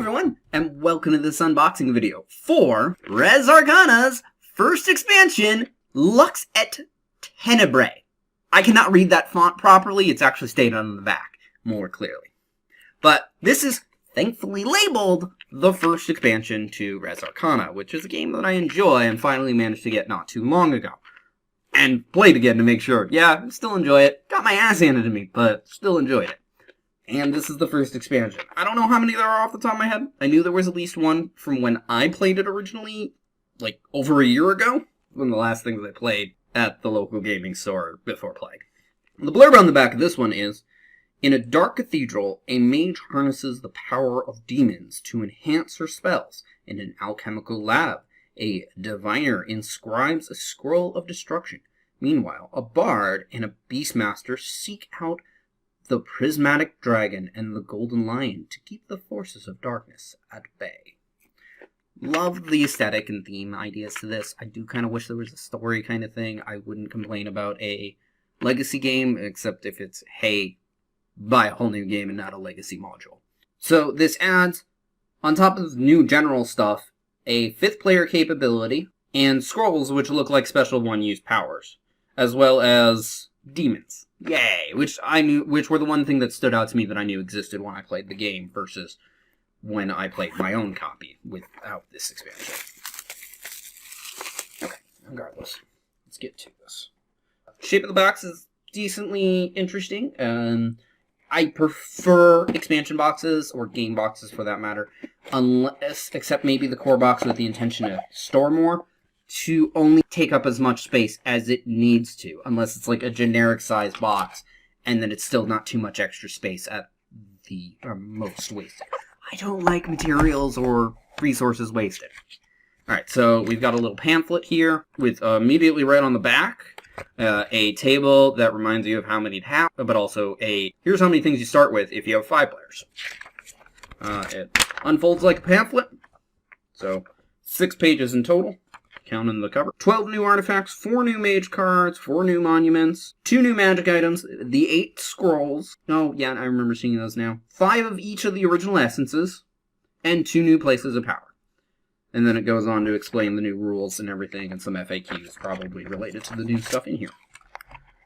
everyone, and welcome to this unboxing video for Res Arcana's first expansion, Lux et Tenebrae. I cannot read that font properly, it's actually stated on the back more clearly. But this is thankfully labeled the first expansion to Res Arcana, which is a game that I enjoy and finally managed to get not too long ago. And played again to make sure, yeah, still enjoy it. Got my ass handed to me, but still enjoyed it. And this is the first expansion. I don't know how many there are off the top of my head. I knew there was at least one from when I played it originally, like over a year ago. One of the last things I played at the local gaming store before Plague. The blurb on the back of this one is, in a dark cathedral, a mage harnesses the power of demons to enhance her spells. In an alchemical lab, a diviner inscribes a scroll of destruction. Meanwhile, a bard and a beastmaster seek out the prismatic dragon and the golden lion to keep the forces of darkness at bay. Love the aesthetic and theme ideas to this. I do kind of wish there was a story kind of thing. I wouldn't complain about a legacy game, except if it's, hey, buy a whole new game and not a legacy module. So this adds, on top of new general stuff, a 5th player capability, and scrolls which look like special one-use powers, as well as demons. Yay! Which were the one thing that stood out to me that I knew existed when I played the game versus when I played my own copy without this expansion. Okay, regardless, let's get to this. Shape of the box is decently interesting. I prefer expansion boxes, or game boxes for that matter, except maybe the core box with the intention to store more, to only take up as much space as it needs to, unless it's like a generic size box, and then it's still not too much extra space at the most wasted. I don't like materials or resources wasted. Alright, so we've got a little pamphlet here, with immediately right on the back, a table that reminds you of how many to have, but also here's how many things you start with if you have 5 players. It unfolds like a pamphlet, so 6 pages in total. Counting the cover. 12 new artifacts, 4 new mage cards, 4 new monuments, 2 new magic items, the 8 scrolls. Oh, yeah, I remember seeing those now. 5 of each of the original essences, and 2 new places of power. And then it goes on to explain the new rules and everything, and some FAQs probably related to the new stuff in here.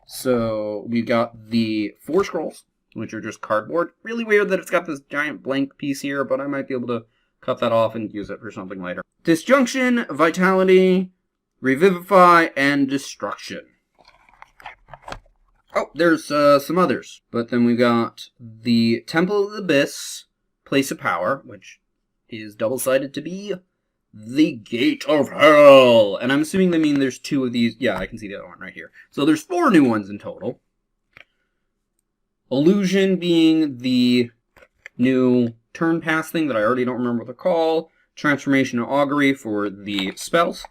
So, we've got the 4 scrolls, which are just cardboard. Really weird that it's got this giant blank piece here, but I might be able to cut that off and use it for something later. Disjunction, Vitality, Revivify, and Destruction. Oh, there's some others. But then we've got the Temple of the Abyss, Place of Power, which is double-sided to be the Gate of Hell. And I'm assuming they mean there's 2 of these. Yeah, I can see the other one right here. So there's 4 new ones in total. Illusion being the new turn pass thing that I already don't remember what they're called. Transformation and Augury for the spells.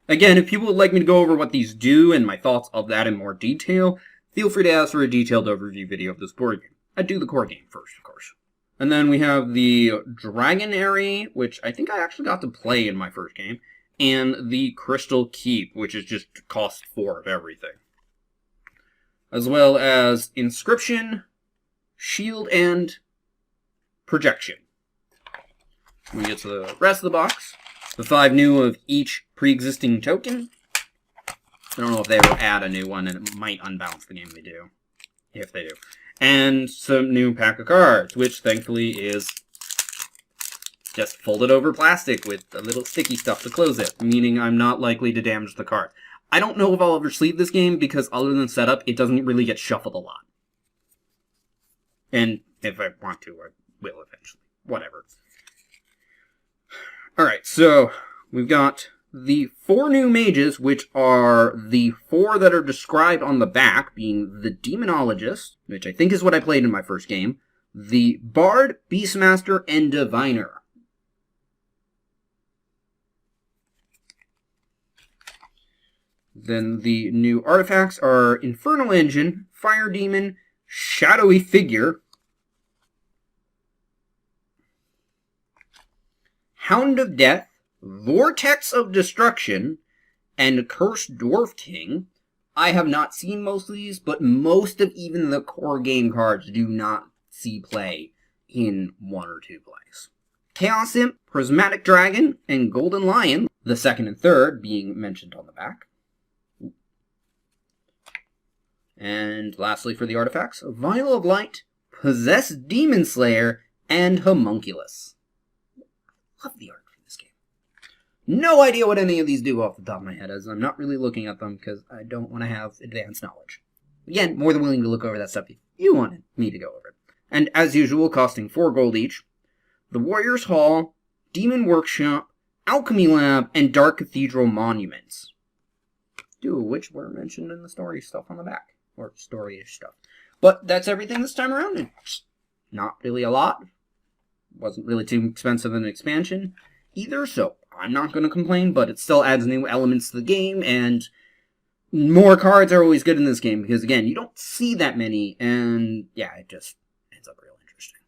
Again, if people would like me to go over what these do and my thoughts of that in more detail, feel free to ask for a detailed overview video of this board game. I do the core game first, of course. And then we have the Dragonary, which I think I actually got to play in my first game, and the Crystal Keep, which is just cost 4 of everything. As well as Inscription, Shield, and Projection. We get to the rest of the box. The 5 new of each pre-existing token. I don't know if they ever add a new one, and it might unbalance the game they do. If they do. And some new pack of cards, which thankfully is just folded over plastic with a little sticky stuff to close it, meaning I'm not likely to damage the card. I don't know if I'll ever sleeve this game, because other than setup, it doesn't really get shuffled a lot. And if I want to, I will eventually. Whatever. Alright, so we've got the 4 new mages, which are the 4 that are described on the back, being the Demonologist, which I think is what I played in my first game, the Bard, Beastmaster, and Diviner. Then the new artifacts are Infernal Engine, Fire Demon, Shadowy Figure, Hound of Death, Vortex of Destruction, and Cursed Dwarf King. I have not seen most of these, but most of even the core game cards do not see play in 1 or 2 plays. Chaos Imp, Prismatic Dragon, and Golden Lion, the second and third being mentioned on the back. And lastly for the artifacts, Vial of Light, Possessed Demon Slayer, and Homunculus. Love the art for this game. No idea what any of these do off the top of my head, as I'm not really looking at them because I don't want to have advanced knowledge. Again, more than willing to look over that stuff if you wanted me to go over it. And as usual, costing 4 gold each, the Warrior's Hall, Demon Workshop, Alchemy Lab, and Dark Cathedral Monuments. 2 of which were mentioned in the story stuff on the back. Or story-ish stuff. But that's everything this time around. It's not really a lot. Wasn't really too expensive an expansion either, so I'm not going to complain, but it still adds new elements to the game, and more cards are always good in this game, because again, you don't see that many, and yeah, it just ends up real interesting.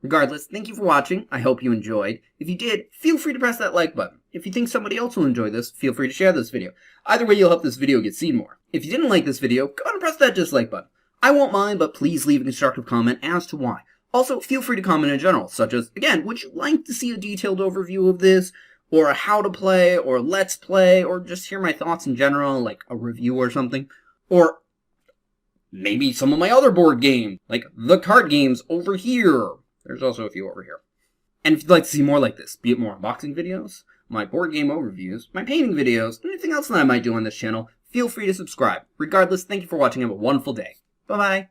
Regardless, thank you for watching. I hope you enjoyed. If you did, feel free to press that like button. If you think somebody else will enjoy this, feel free to share this video. Either way, you'll help this video get seen more. If you didn't like this video, go ahead and press that dislike button. I won't mind, but please leave a constructive comment as to why. Also, feel free to comment in general, such as, again, would you like to see a detailed overview of this, or a how to play, or let's play, or just hear my thoughts in general, like a review or something? Or maybe some of my other board games, like the card games over here. There's also a few over here. And if you'd like to see more like this, be it more unboxing videos, my board game overviews, my painting videos, and anything else that I might do on this channel, feel free to subscribe. Regardless, thank you for watching and have a wonderful day. Bye-bye.